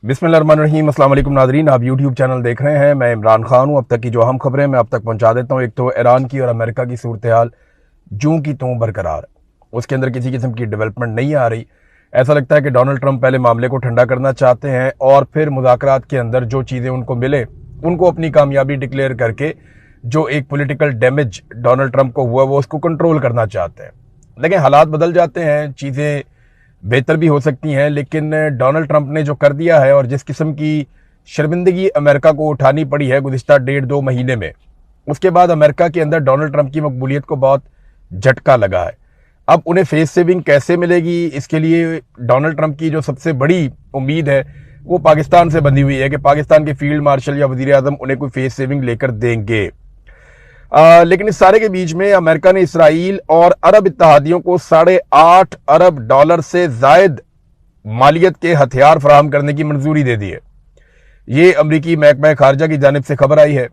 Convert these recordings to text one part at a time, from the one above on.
बिस्मिल्लाहिर्रहमानिर्रहीम। अस्सलाम वालेकुम नाज़रीन, आप यूट्यूब चैनल देख रहे हैं। मैं इमरान खान हूँ। अब तक की जो अहम खबरें मैं अब तक पहुँचा देता हूँ। एक तो ईरान की और अमेरिका की सूरत हाल जूं की त्यों बरकरार है, उसके अंदर किसी किस्म की डेवलपमेंट नहीं आ रही। ऐसा लगता है कि डोनाल्ड ट्रंप पहले मामले को ठंडा करना चाहते हैं और फिर मुज़ाकरात के अंदर जो चीज़ें उनको मिले उनको अपनी कामयाबी डिक्लेयर करके जो एक पॉलिटिकल डैमेज डोनाल्ड ट्रंप को हुआ वो उसको कंट्रोल करना चाहते हैं। लेकिन हालात बदल जाते हैं, चीज़ें बेहतर भी हो सकती हैं, लेकिन डोनाल्ड ट्रंप ने जो कर दिया है और जिस किस्म की शर्मिंदगी अमेरिका को उठानी पड़ी है गुज़िश्ता 1.5-2 महीने में, उसके बाद अमेरिका के अंदर डोनाल्ड ट्रंप की मकबूलियत को बहुत झटका लगा है। अब उन्हें फेस सेविंग कैसे मिलेगी, इसके लिए डोनाल्ड ट्रंप की जो सबसे बड़ी उम्मीद है वो पाकिस्तान से बंधी हुई है कि पाकिस्तान के फील्ड मार्शल या वज़ीर आज़म उन्हें कोई फेस सेविंग लेकर देंगे। लेकिन इस सारे के बीच में अमेरिका ने इसराइल और अरब इत्तेहादियों को $8.5 अरब से जायद मालियत के हथियार फराहम करने की मंजूरी दे दी है। ये अमरीकी महकमा खारजा की जानिब से खबर आई है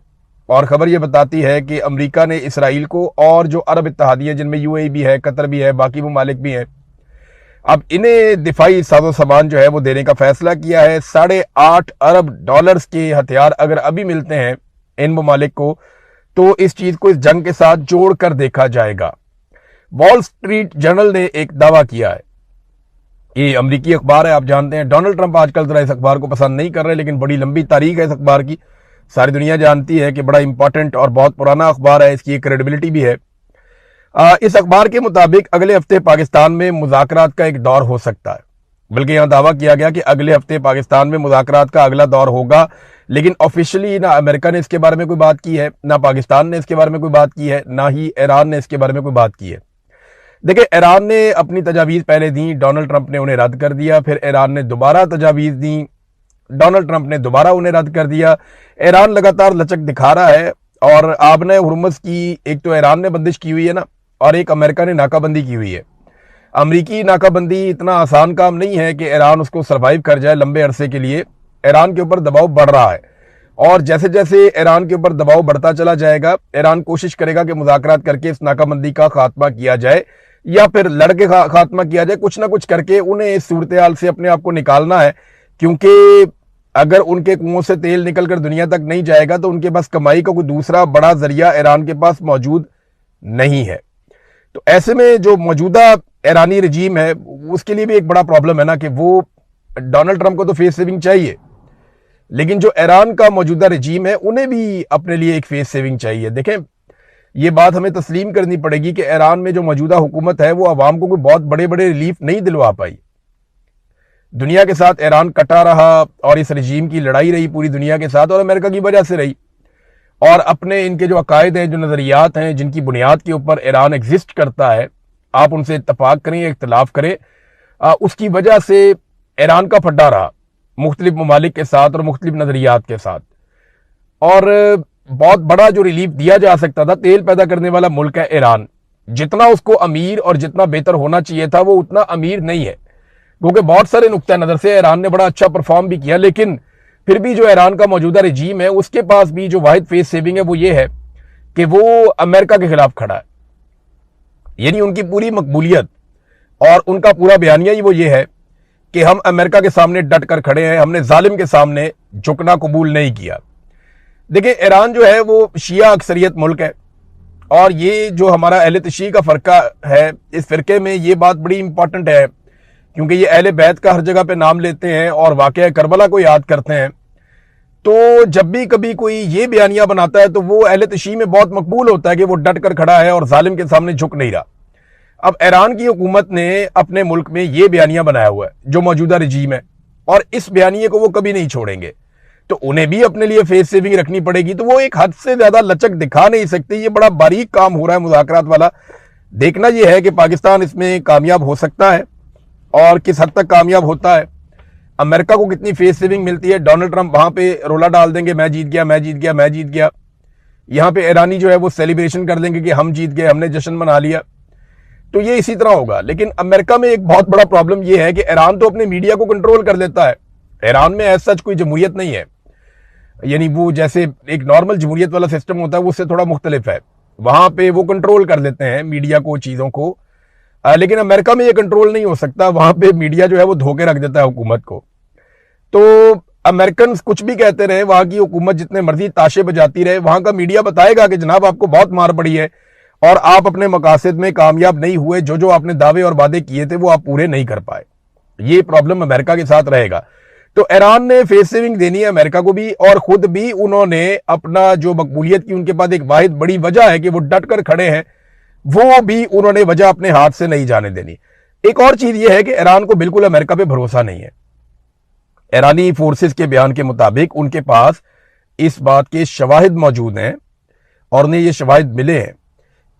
और खबर ये बताती है कि अमरीका ने इसराइल को और जो अरब इत्तेहादी हैं, जिनमें यूएई भी है, कतर भी है, बाकी ममालिक भी हैं, अब इन्हें दिफाई साजो सामान जो है वो देने का फैसला किया है। $8.5 अरब के हथियार अगर अभी मिलते हैं इन ममालिक को तो इस चीज को इस जंग के साथ जोड़कर देखा जाएगा। वॉल स्ट्रीट जर्नल ने एक दावा किया है, ये अमरीकी अखबार है, आप जानते हैं डोनाल्ड ट्रंप आजकल जरा इस अखबार को पसंद नहीं कर रहे, लेकिन बड़ी लंबी तारीख है इस अखबार की, सारी दुनिया जानती है कि बड़ा इंपॉर्टेंट और बहुत पुराना अखबार है, इसकी एक क्रेडिबिलिटी भी है। इस अखबार के मुताबिक अगले हफ्ते पाकिस्तान में मुज़ाकरात का एक दौर हो सकता है, बल्कि यहां दावा किया गया कि अगले हफ्ते पाकिस्तान में मुज़ाकरात का अगला दौर होगा। लेकिन ऑफिशियली ना अमेरिका ने इसके बारे में कोई बात की है, ना पाकिस्तान ने इसके बारे में कोई बात की है, ना ही ईरान ने इसके बारे में कोई बात की है। देखिए, ईरान ने अपनी तजावीज़ पहले दी, डोनाल्ड ट्रंप ने उन्हें रद्द कर दिया, फिर ईरान ने दोबारा तजावीज़ दी, डोनाल्ड ट्रंप ने दोबारा उन्हें रद्द कर दिया। ईरान लगातार लचक दिखा रहा है और आबने हुर्मुज़ की एक तो ईरान ने बंदिश की हुई है ना, और एक अमेरिका ने नाकाबंदी की हुई है। अमरीकी नाकाबंदी इतना आसान काम नहीं है कि ईरान उसको सर्वाइव कर जाए लंबे अरसे के लिए। ईरान के ऊपर दबाव बढ़ रहा है और जैसे जैसे ईरान के ऊपर दबाव बढ़ता चला जाएगा, ईरान कोशिश करेगा कि मुज़ाकरात करके इस नाकाबंदी का खात्मा किया जाए या फिर लड़के खात्मा किया जाए। कुछ ना कुछ करके उन्हें इस सूरत हाल से अपने आप को निकालना है, क्योंकि अगर उनके कुओं से तेल निकलकर दुनिया तक नहीं जाएगा तो उनके पास कमाई का कोई दूसरा बड़ा जरिया ईरान के पास मौजूद नहीं है। तो ऐसे में जो मौजूदा ईरानी रजीम है उसके लिए भी एक बड़ा प्रॉब्लम है ना कि वो डोनाल्ड ट्रंप को तो फेस सेविंग चाहिए, लेकिन जो ईरान का मौजूदा रजीम है उन्हें भी अपने लिए एक फेस सेविंग चाहिए। देखें, ये बात हमें तस्लीम करनी पड़ेगी कि ईरान में जो मौजूदा हुकूमत है वो अवाम को कोई बहुत बड़े बड़े रिलीफ नहीं दिलवा पाई। दुनिया के साथ ईरान कटा रहा और इस रजीम की लड़ाई रही पूरी दुनिया के साथ, और अमेरिका की वजह से रही। और अपने इनके जो अकायद हैं, जो नज़रियात हैं, जिनकी बुनियाद के ऊपर ईरान एग्जिस्ट करता है, आप उनसे इत्तफाक करें या इख्तलाफ करें, उसकी वजह से ईरान का फड्डा रहा मुख्तलिफ ममालिक के साथ और मुख्तलिफ नज़रियात के साथ। और बहुत बड़ा जो रिलीफ दिया जा सकता था, तेल पैदा करने वाला मुल्क है ईरान, जितना उसको अमीर और जितना बेहतर होना चाहिए था वो उतना अमीर नहीं है, क्योंकि बहुत सारे नुक्ता नज़र से ईरान ने बड़ा अच्छा परफॉर्म भी किया। लेकिन फिर भी जो ईरान का मौजूदा रजीम है उसके पास भी जो वाहिद फेस सेविंग है वो ये है कि वो अमेरिका के खिलाफ खड़ा है। यानी उनकी पूरी मकबूलियत और उनका पूरा बयानिया ही वो ये है कि हम अमेरिका के सामने डट कर खड़े हैं, हमने जालिम के सामने झुकना कबूल नहीं किया। देखिए, ईरान जो है वो शिया अक्सरियत मुल्क है और ये जो हमारा अहले तशी का फ़िरका है, इस फ़िरके में ये बात बड़ी इंपॉर्टेंट है, क्योंकि ये अहले बैत का हर जगह पे नाम लेते हैं और वाक़या करबला को याद करते हैं। तो जब भी कभी कोई ये बयानिया बनाता है तो वो अहले तशी में बहुत मकबूल होता है कि वो डट कर खड़ा है और जालिम के सामने झुक नहीं रहा। अब ईरान की हुकूमत ने अपने मुल्क में ये बयानिया बनाया हुआ है जो मौजूदा रजीम है, और इस बयानिए को वो कभी नहीं छोड़ेंगे, तो उन्हें भी अपने लिए फेस सेविंग रखनी पड़ेगी। तो वो एक हद से ज्यादा लचक दिखा नहीं सकते। ये बड़ा बारीक काम हो रहा है मुज़ाकरात वाला। देखना यह है कि पाकिस्तान इसमें कामयाब हो सकता है और किस हद तक कामयाब होता है, अमेरिका को कितनी फेस सेविंग मिलती है। डोनाल्ड ट्रंप वहां पे रोला डाल देंगे, मैं जीत गया, मैं जीत गया, मैं जीत गया। यहां पे ईरानी जो है वो सेलिब्रेशन कर देंगे कि हम जीत गए, हमने जश्न मना लिया। तो ये इसी तरह होगा। लेकिन अमेरिका में एक बहुत बड़ा प्रॉब्लम ये है कि ईरान तो अपने मीडिया को कंट्रोल कर लेता है। ईरान में ऐसा कोई जमहूरियत नहीं है, यानी वो जैसे एक नॉर्मल जमहूरियत वाला सिस्टम होता है वो उससे थोड़ा मुख्तलिफ है। वहां पे वो कंट्रोल कर लेते हैं मीडिया को, चीजों को। लेकिन अमेरिका में ये कंट्रोल नहीं हो सकता। वहां पे मीडिया जो है वो धोखे रख देता है हुकूमत को। तो अमेरिकन कुछ भी कहते रहे, वहां की हुकूमत जितने मर्जी ताशे बजाती रहे, वहां का मीडिया बताएगा कि जनाब आपको बहुत मार पड़ी है और आप अपने मकासद में कामयाब नहीं हुए, जो जो आपने दावे और वादे किए थे वो आप पूरे नहीं कर पाए। ये प्रॉब्लम अमेरिका के साथ रहेगा। तो ईरान ने फेस सेविंग देनी है अमेरिका को भी, और खुद भी उन्होंने अपना जो मकबूलियत की उनके पास एक वाहिद बड़ी वजह है कि वो डट कर खड़े हैं, वो भी उन्होंने वजह अपने हाथ से नहीं जाने देनी। एक और चीज ये है कि ईरान को बिल्कुल अमेरिका पे भरोसा नहीं है। ईरानी फोर्सेस के बयान के मुताबिक उनके पास इस बात के शवाहिद मौजूद हैं और उन्हें ये शवाहिद मिले हैं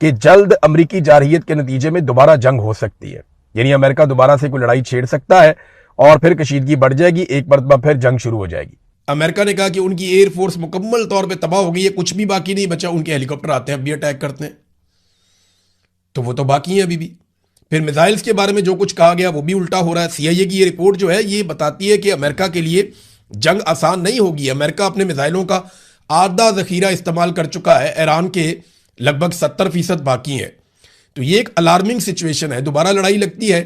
कि जल्द अमरीकी जारहियत के नतीजे में दोबारा जंग हो सकती है, यानी अमेरिका दोबारा से कोई लड़ाई छेड़ सकता है और फिर कशीदगी बढ़ जाएगी, एक मरतबा फिर जंग शुरू हो जाएगी। अमेरिका ने कहा कि उनकी एयरफोर्स मुकम्मल तौर पर तबाह हो गई है, कुछ भी बाकी नहीं बचा। उनके हेलीकॉप्टर आते हैं, अब भी अटैक करते हैं, तो वो तो बाकी है अभी भी। फिर मिसाइल्स के बारे में जो कुछ कहा गया वो भी उल्टा हो रहा है। सीआईए की ये रिपोर्ट जो है ये बताती है कि अमेरिका के लिए जंग आसान नहीं होगी। अमेरिका अपने मिसाइलों का आधा जखीरा इस्तेमाल कर चुका है, ईरान के लगभग 70% बाकी है। तो ये एक अलार्मिंग सिचुएशन है। दोबारा लड़ाई लगती है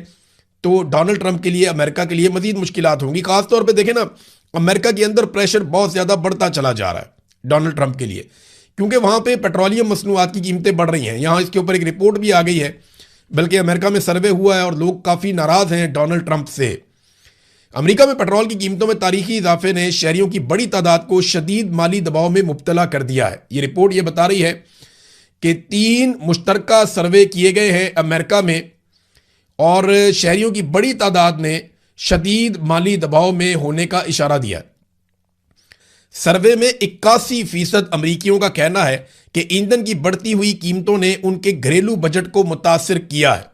तो डोनाल्ड ट्रंप के लिए, अमेरिका के लिए मजीद मुश्किलात होंगी। खासतौर पर देखें ना, अमेरिका के अंदर प्रेशर बहुत ज्यादा बढ़ता चला जा रहा है डोनाल्ड ट्रंप के लिए, क्योंकि वहां पे पेट्रोलियम मसनूआत की कीमतें बढ़ रही हैं। यहां इसके ऊपर एक रिपोर्ट भी आ गई है, बल्कि अमेरिका में सर्वे हुआ है और लोग काफी नाराज हैं डोनाल्ड ट्रंप से। अमेरिका में पेट्रोल की कीमतों में तारीखी इजाफे ने शहरियों की बड़ी तादाद को शदीद माली दबाव में मुब्तला कर दिया है। ये रिपोर्ट ये बता रही है कि 3 मुश्तरका सर्वे किए गए हैं अमेरिका में और शहरियों की बड़ी तादाद ने शदीद माली दबाव में होने का इशारा दिया। सर्वे में 81% अमरीकियों का कहना है कि ईंधन की बढ़ती हुई कीमतों ने उनके घरेलू बजट को मुतासिर किया है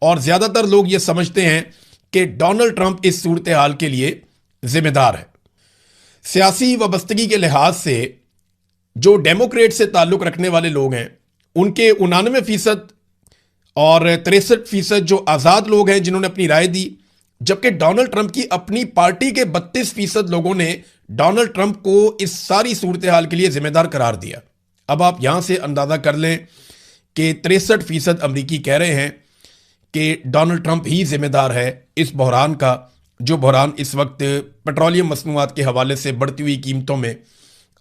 और ज्यादातर लोग यह समझते हैं कि डोनाल्ड ट्रंप इस सूरत हाल के लिए जिम्मेदार है। सियासी वाबस्तगी के लिहाज से जो डेमोक्रेट से ताल्लुक रखने वाले लोग हैं उनके 99% और 63% जो आज़ाद लोग हैं जिन्होंने अपनी राय दी, जबकि डोनाल्ड ट्रंप की अपनी पार्टी के 32% लोगों ने डोनाल्ड ट्रंप को इस सारी सूरत हाल के लिए जिम्मेदार करार दिया। अब आप यहां से अंदाजा कर लें कि 63% अमरीकी कह रहे हैं कि डोनाल्ड ट्रंप ही जिम्मेदार है इस बहरान का, जो बहरान इस वक्त पेट्रोलियम मसनूआत के हवाले से बढ़ती हुई कीमतों में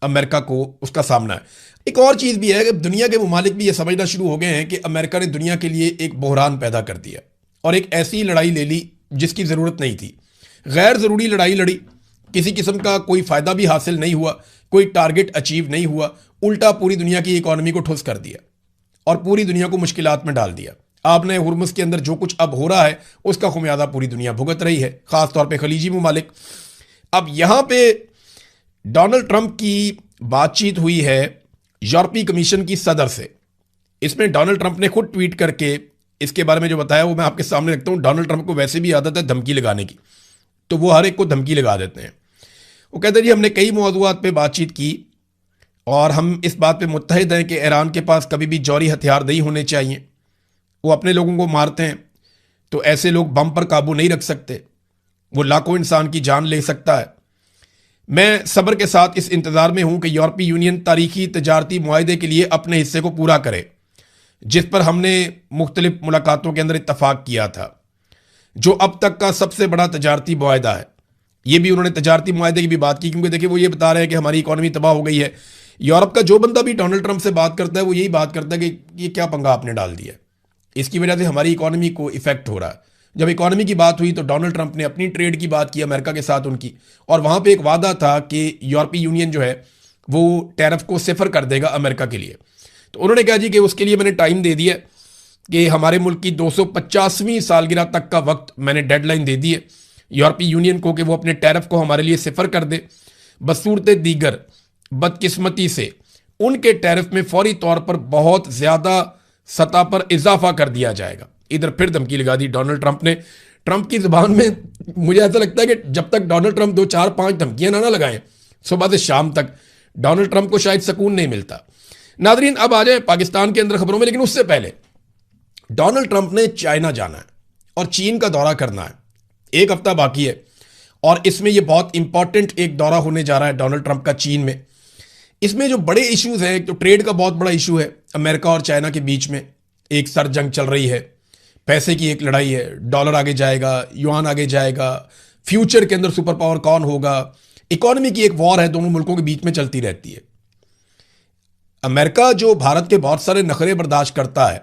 अमेरिका को उसका सामना है। एक और चीज भी है कि दुनिया के मुमालिक भी यह समझना शुरू हो गए हैं कि अमेरिका ने दुनिया के लिए एक बहरान पैदा कर दिया और एक ऐसी लड़ाई ले ली जिसकी जरूरत नहीं थी। गैर जरूरी लड़ाई लड़ी, किसी किस्म का कोई फायदा भी हासिल नहीं हुआ, कोई टारगेट अचीव नहीं हुआ, उल्टा पूरी दुनिया की इकोनॉमी को ठुस कर दिया और पूरी दुनिया को मुश्किलात में डाल दिया। आपने हुर्मुज़ के अंदर जो कुछ अब हो रहा है उसका खुमियाजा पूरी दुनिया भुगत रही है, खासतौर पर खलीजी मुमालिक। अब यहां पे डोनाल्ड ट्रंप की बातचीत हुई है यूरोपीय कमीशन की सदर से। इसमें डोनाल्ड ट्रंप ने खुद ट्वीट करके इसके बारे में जो बताया वो मैं आपके सामने रखता हूं। डोनाल्ड ट्रंप को वैसे भी आदत है धमकी लगाने की, तो वो हर एक को धमकी लगा देते हैं। वो कहते हैं जी हमने कई मौज़ूआत पे बातचीत की और हम इस बात पे मुत्तहिद हैं कि ईरान के पास कभी भी जौहरी हथियार नहीं होने चाहिए। वो अपने लोगों को मारते हैं तो ऐसे लोग बम पर काबू नहीं रख सकते, वो लाखों इंसान की जान ले सकता है। मैं सब्र के साथ इस इंतजार में हूं कि यूरोपीय यूनियन तारीखी तजारती मुआहदे के लिए अपने हिस्से को पूरा करे जिस पर हमने मुख्तलिफ मुलाकातों के अंदर इत्तफाक किया था, जो अब तक का सबसे बड़ा तजारती मुआहदा है। ये भी उन्होंने तजारती मुआहदे की भी बात की, क्योंकि देखिए वो ये बता रहे हैं कि हमारी इकॉनमी तबाह हो गई है। यूरोप का जो बंदा भी डोनाल्ड ट्रंप से बात करता है वो यही बात करता है कि ये क्या पंगा आपने डाल दिया, इसकी वजह से हमारी इकॉनमी को इफेक्ट हो रहा है। जब इकॉनमी की बात हुई तो डोनाल्ड ट्रंप ने अपनी ट्रेड की बात की अमेरिका के साथ उनकी, और वहां पे एक वादा था कि यूरोपीय यूनियन जो है वो टैरिफ को सिफर कर देगा अमेरिका के लिए। तो उन्होंने कहा जी कि उसके लिए मैंने टाइम दे दिया कि हमारे मुल्क की 250वीं सालगिरह तक का वक्त मैंने डेडलाइन दे दी है यूरोपीय यूनियन को कि वो अपने टैरिफ को हमारे लिए सिफर कर दे। बसूरत दीगर बदकिस्मती से उनके टैरिफ में फौरी तौर पर बहुत ज्यादा सतह पर इजाफा कर दिया जाएगा। इधर फिर धमकी लगा दी डोनाल्ड ट्रंप ने। ट्रंप की जुबान में मुझे ऐसा लगता है कि जब तक डोनाल्ड ट्रंप 2 4 5 धमकियां ना लगाएं सुबह से शाम तक, डोनाल्ड ट्रंप को शायद सुकून नहीं मिलता। नादरीन अब आ जाए पाकिस्तान के अंदर खबरों में, लेकिन उससे पहले डोनाल्ड ट्रंप ने चाइना जाना है और चीन का दौरा करना है। 1 हफ्ता बाकी है और इसमें यह बहुत इंपॉर्टेंट एक दौरा होने जा रहा है डोनाल्ड ट्रंप का चीन में। इसमें जो बड़े इश्यूज हैं, तो ट्रेड का बहुत बड़ा इशू है, अमेरिका और चाइना के बीच में एक सर जंग चल रही है, पैसे की एक लड़ाई है, डॉलर आगे जाएगा, युआन आगे जाएगा, फ्यूचर के अंदर सुपर पावर कौन होगा, इकोनॉमी की एक वॉर है, दोनों मुल्कों के बीच में चलती रहती है। अमेरिका जो भारत के बहुत सारे नखरे बर्दाश्त करता है,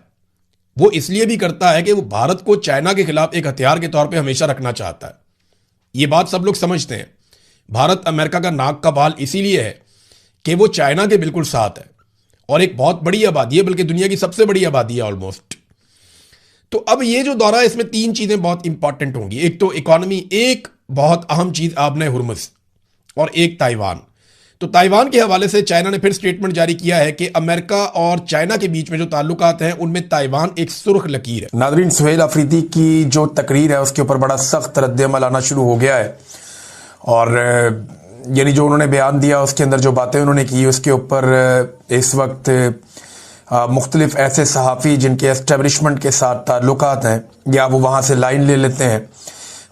वो इसलिए भी करता है कि वो भारत को चाइना के खिलाफ एक हथियार के तौर पे हमेशा रखना चाहता है। ये बात सब लोग समझते हैं। भारत अमेरिका का नाक का बाल इसीलिए है कि वो चाइना के बिल्कुल साथ है और एक बहुत बड़ी आबादी है, बल्कि दुनिया की सबसे बड़ी आबादी है ऑलमोस्ट। तो अब ये जो दौरा है, इसमें तीन चीजें बहुत इंपॉर्टेंट होंगी। एक तो इकोनॉमी, एक बहुत अहम चीज आपने हुर्मुज़, और एक ताइवान। तो ताइवान के हवाले से चाइना ने फिर स्टेटमेंट जारी किया है कि अमेरिका और चाइना के बीच में जो ताल्लुकात हैं उनमें ताइवान एक सुर्ख लकीर है। नाज़रीन, सुहेल अफरीदी की जो तकरीर है उसके ऊपर बड़ा सख्त रद्द-ए-अमल आना शुरू हो गया है, और यानी जो उन्होंने बयान दिया उसके अंदर जो बातें उन्होंने की उसके ऊपर इस वक्त मुख्तलिफ ऐसे सहाफ़ी जिनके एस्टेब्लिशमेंट के साथ ताल्लुकात हैं या वो वहाँ से लाइन ले लेते हैं,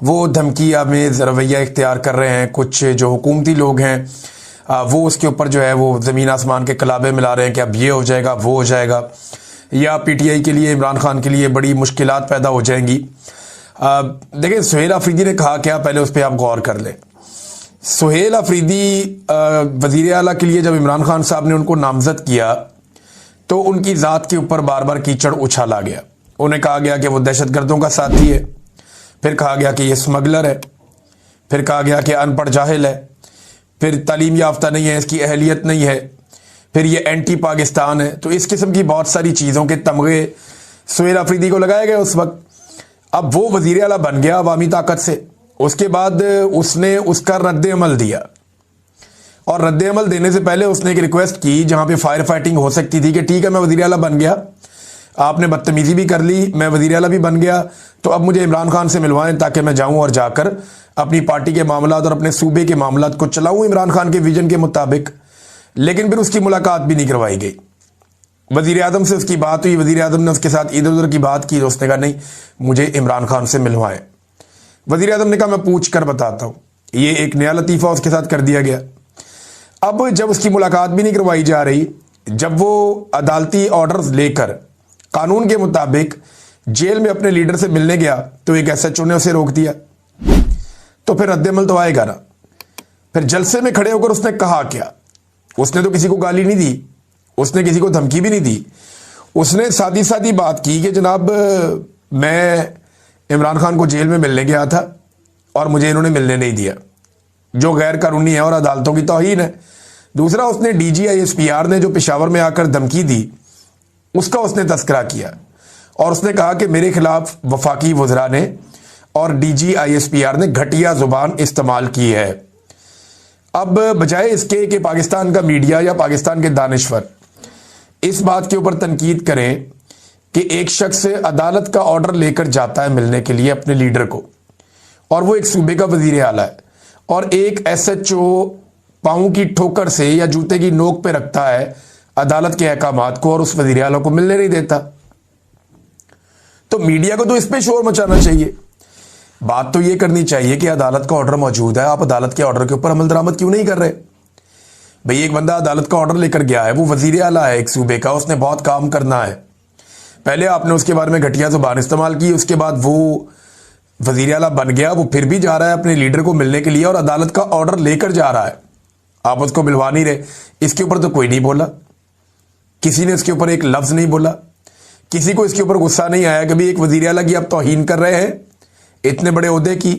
वो धमकी आमेज़ रवैया इख्तियार कर रहे हैं। कुछ जो हुकूमती लोग हैं वो उसके ऊपर जो है वो ज़मीन आसमान के कलाबे मिला रहे हैं कि अब ये हो जाएगा, वो हो जाएगा, या पीटीआई के लिए, इमरान खान के लिए बड़ी मुश्किलात पैदा हो जाएंगी। देखिए, सुहेल अफरीदी ने कहा क्या, पहले उस पर आप गौर कर लें। सुहेल अफरीदी वज़ीर आला के लिए जब इमरान खान साहब ने उनको नामज़द किया तो उनकी ज़ात के ऊपर बार बार कीचड़ उछाला गया। उन्हें कहा गया कि वो दहशतगर्दों का साथी है, फिर कहा गया कि ये स्मगलर है, फिर कहा गया कि अनपढ़ जाहिल है, फिर तालीम याफ्ता नहीं है, इसकी अहलियत नहीं है, फिर ये एंटी पाकिस्तान है। तो इस किस्म की बहुत सारी चीज़ों के तमगे सुहेल अफरीदी को लगाए गए उस वक्त। अब वो वज़ीर आला बन गया अवामी ताकत से, उसके बाद उसने उसका रद्द अमल दिया, और रद्द अमल देने से पहले उसने एक रिक्वेस्ट की जहाँ पे फायर फाइटिंग हो सकती थी कि ठीक है, मैं वज़ीर आला बन गया, आपने बदतमीज़ी भी कर ली, मैं वज़ीर आला भी बन गया, तो अब मुझे इमरान खान से मिलवाएं ताकि मैं जाऊं और जाकर अपनी पार्टी के मामलात और अपने सूबे के मामलात को चलाऊं इमरान खान के विजन के मुताबिक। लेकिन फिर उसकी मुलाकात भी नहीं करवाई गई। वज़ीर आज़म से उसकी बात हुई, वज़ीर आज़म ने उसके साथ इधर उधर की बात की, तो उसने कहा नहीं, मुझे इमरान खान से मिलवाएं। वज़ीर आज़म ने कहा मैं पूछ कर बताता हूँ। ये एक नया लतीफ़ा उसके साथ कर दिया गया। अब जब उसकी मुलाकात भी नहीं करवाई जा रही, जब वो अदालती ऑर्डर्स लेकर कानून के मुताबिक जेल में अपने लीडर से मिलने गया तो एक एसएचओ ने उसे रोक दिया। तो फिर रद्द-ए-अमल तो आएगा ना। फिर जलसे में खड़े होकर उसने कहा क्या? उसने तो किसी को गाली नहीं दी, उसने किसी को धमकी भी नहीं दी। उसने सादी सादी बात की कि जनाब, मैं इमरान खान को जेल में मिलने गया था और मुझे इन्होंने मिलने नहीं दिया, जो गैर कानूनी है और अदालतों की तौहीन है। दूसरा, उसने DG-ISPR ने जो पेशावर में आकर धमकी दी उसका उसने तस्करा किया, और उसने कहा कि मेरे खिलाफ वफाकी वज़रा ने और DG-ISPR ने घटिया जुबान इस्तेमाल की है। अब बजाय इसके कि पाकिस्तान का मीडिया या पाकिस्तान के दानिश्वर इस बात के ऊपर तनकीद करें कि एक शख्स अदालत का ऑर्डर लेकर जाता है मिलने के लिए अपने लीडर को, और वो एक सूबे का वज़ीर आला है, और एक SHO पाँव की ठोकर से या जूते की नोक पे रखता है अदालत के अहकामात को और उस वज़ीर आला को मिलने नहीं देता, तो मीडिया को तो इस पे शोर मचाना चाहिए। बात तो ये करनी चाहिए कि अदालत का ऑर्डर मौजूद है, आप अदालत के ऑर्डर के ऊपर अमल दरामद क्यों नहीं कर रहे? भाई, एक बंदा अदालत का ऑर्डर लेकर गया है, वो वज़ीर आला है एक सूबे का, उसने बहुत काम करना है। पहले आपने उसके बारे में घटिया जुबान इस्तेमाल की, उसके बाद वो वज़ीर आला बन गया, वो फिर भी जा रहा है अपने लीडर को मिलने के लिए और अदालत का ऑर्डर लेकर जा रहा है, आप उसको मिलवा नहीं रहे। इसके ऊपर तो कोई नहीं बोला, किसी ने इसके ऊपर एक लफ्ज़ नहीं बोला, किसी को इसके ऊपर गुस्सा नहीं आया। कभी एक वज़ीर आला की आप तौहीन कर रहे हैं इतने बड़े ओहदे की,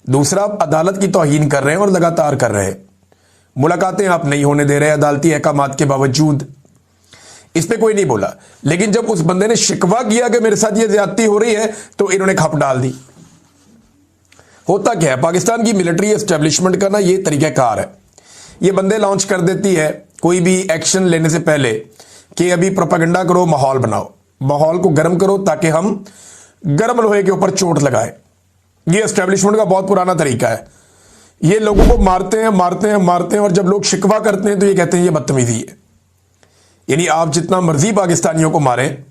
दूसरा आप अदालत की तौहीन कर रहे हैं और लगातार कर रहे हैं। मुलाकातें आप नहीं होने दे रहे अदालती अहकामात के बावजूद, इस पे कोई नहीं बोला। लेकिन जब उस बंदे ने शिकवा किया कि मेरे साथ ये ज्यादती हो रही है, तो इन्होंने खप डाल दी। होता क्या है, पाकिस्तान की मिलिट्री एस्टेब्लिशमेंट का ना ये तरीक़ाकार है, ये बंदे लॉन्च कर देती है कोई भी एक्शन लेने से पहले कि अभी प्रोपेगेंडा करो, माहौल बनाओ, माहौल को गर्म करो ताकि हम गर्म लोहे के ऊपर चोट लगाए। ये एस्टेब्लिशमेंट का बहुत पुराना तरीका है। ये लोगों को मारते हैं मारते हैं मारते हैं, और जब लोग शिकवा करते हैं तो ये कहते हैं ये बदतमीजी है। यानी आप जितना मर्जी पाकिस्तानियों को मारें,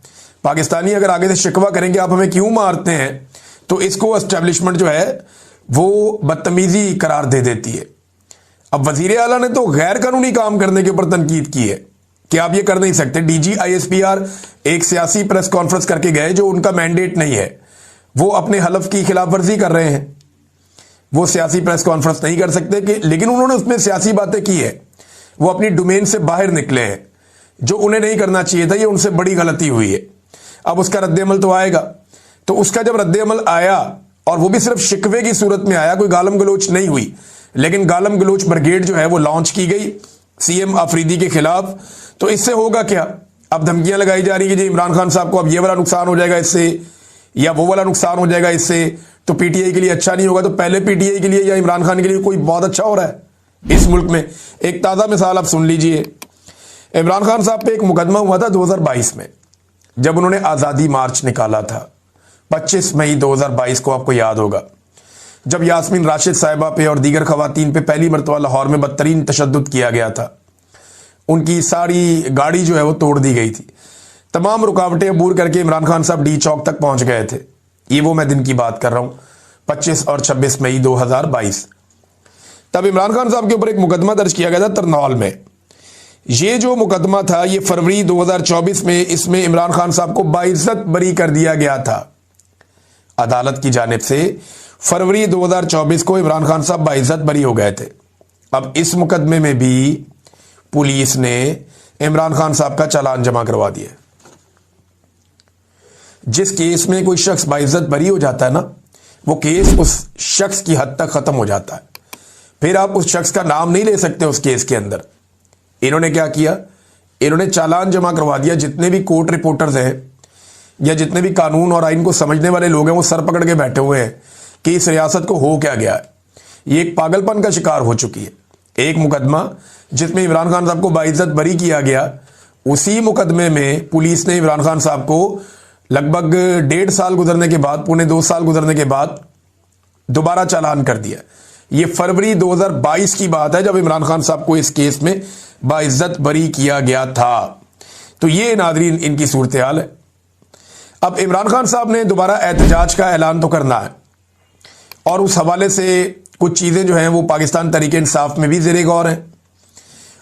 पाकिस्तानी अगर आगे से शिकवा करेंगे आप हमें क्यों मारते हैं, तो इसको एस्टेब्लिशमेंट जो है वो बदतमीजी करार दे देती है। अब वज़ीर आला ने तो गैर कानूनी काम करने के ऊपर तनकीद की है कि आप ये कर नहीं सकते। DG-ISPR एक सियासी प्रेस कॉन्फ्रेंस करके गए जो उनका मैंडेट नहीं है, वो अपने हलफ की खिलाफ वर्जी कर रहे हैं। वो सियासी प्रेस कॉन्फ्रेंस नहीं कर सकते कि, लेकिन उन्होंने उसमें सियासी बातें की है, वो अपनी डोमेन से बाहर निकले हैं, जो उन्हें नहीं करना चाहिए था, ये उनसे बड़ी गलती हुई है। अब उसका रद्द-ए-अमल तो आएगा, तो उसका जब रद्द-ए-अमल आया और वो भी सिर्फ शिकवे की सूरत में आया, कोई गालम गलोच नहीं हुई, लेकिन गालम गलोच ब्रिगेड जो है वो लॉन्च की गई सीएम अफरीदी के खिलाफ। तो इससे होगा क्या, अब धमकियां लगाई जा रही है कि जी इमरान खान साहब को अब ये वाला नुकसान हो जाएगा इससे, या वो वाला नुकसान हो जाएगा इससे, तो पीटीआई के लिए अच्छा नहीं होगा। तो पहले पीटीआई के लिए या इमरान खान के लिए कोई बहुत अच्छा हो रहा है इस मुल्क में? एक ताज़ा मिसाल आप सुन लीजिए। इमरान खान साहब पे एक मुकदमा हुआ था 2022 में, जब उन्होंने आज़ादी मार्च निकाला था 25 मई 2022 को, आपको याद होगा, जब यास्मीन राशिद साहिबा पे और दीगर खवातीन पे पहली मरतबा लाहौर में बदतरीन तशद्दुद किया गया था। उनकी सारी गाड़ी जो है वो तोड़ दी गई थी, तमाम रुकावटें अबूर करके इमरान खान साहब डी चौक तक पहुंच गए थे। ये वो मैं दिन की बात कर रहा हूं, 25 और 26 मई 2022। तब इमरान खान साहब के ऊपर एक मुकदमा दर्ज किया गया था तरनौल में। ये जो मुकदमा था ये फरवरी 2024 में, इसमें इमरान खान साहब को बाइज्जत बरी कर दिया गया था अदालत की जानिब से। फरवरी 2024 को इमरान खान साहब बाइज्जत बरी हो गए थे। अब इस मुकदमे में भी पुलिस ने इमरान खान साहब का चालान जमा करवा दिया। जिस केस में कोई शख्स बाइज्जत बरी हो जाता है ना, वो केस उस शख्स की हद तक खत्म हो जाता है, फिर आप उस शख्स का नाम नहीं ले सकते उस केस के अंदर। इन्होंने क्या किया, इन्होंने चालान जमा करवा दिया। जितने भी कोर्ट रिपोर्टर्स हैं या जितने भी कानून और आइन को समझने वाले लोग हैं, वो सर पकड़ के बैठे हुए हैं कि इस रियासत को हो क्या गया है। ये एक पागलपन का शिकार हो चुकी है। एक मुकदमा जिसमें इमरान खान साहब को बाइज्जत बरी किया गया, उसी मुकदमे में पुलिस ने इमरान खान साहब को लगभग 1.5 साल गुजरने के बाद, पौने 2 साल गुजरने के बाद दोबारा चालान कर दिया। ये फरवरी 2022 की बात है, जब इमरान खान साहब को इस केस में बाइज्जत बरी किया गया था। तो ये नादरीन इनकी सूरत हाल है। अब इमरान खान साहब ने दोबारा एहतजाज का ऐलान तो करना है, और उस हवाले से कुछ चीज़ें जो हैं वो पाकिस्तान तहरीक इंसाफ में भी ज़ेरे गौर हैं,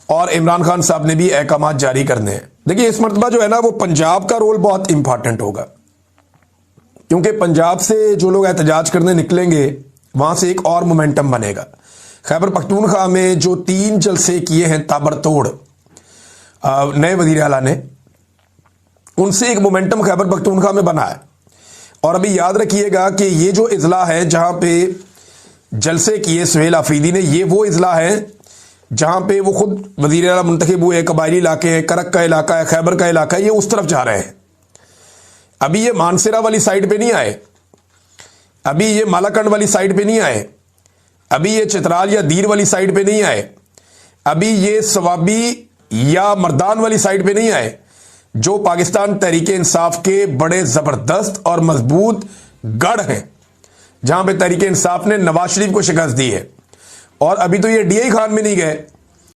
और इमरान खान साहब ने भी अहकामात जारी करने हैं। देखिए, इस मरतबा जो है ना, वो पंजाब का रोल बहुत इंपॉर्टेंट होगा, क्योंकि पंजाब से जो लोग एहतजाज करने निकलेंगे वहां से एक और मोमेंटम बनेगा। खैबर पख्तूनख्वा में जो 3 जलसे किए हैं ताबड़तोड़ नए वजीर आला ने, उनसे एक मोमेंटम खैबर पख्तूनख्वा में बना है। और अभी याद रखिएगा कि ये जो इजला है जहां पे जलसे किए सुहेल अफरीदी ने, ये वो इजला है जहां पे वो खुद वजीर आला मुंतखब हुए। कबायली इलाके हैं, करक का इलाका है, खैबर का इलाका है, ये उस तरफ जा रहे हैं। अभी ये मानसरा वाली साइड पे नहीं आए, अभी ये मालाकंड वाली साइड पे नहीं आए, अभी ये चित्राल या दीर वाली साइड पे नहीं आए, अभी ये सवाबी या मर्दान वाली साइड पे नहीं आए, जो पाकिस्तान तहरीक इंसाफ के बड़े जबरदस्त और मजबूत गढ़ हैं, जहां पे तहरीक इंसाफ ने नवाज शरीफ को शिकस्त दी है। और अभी तो ये डीआई खान में नहीं गए,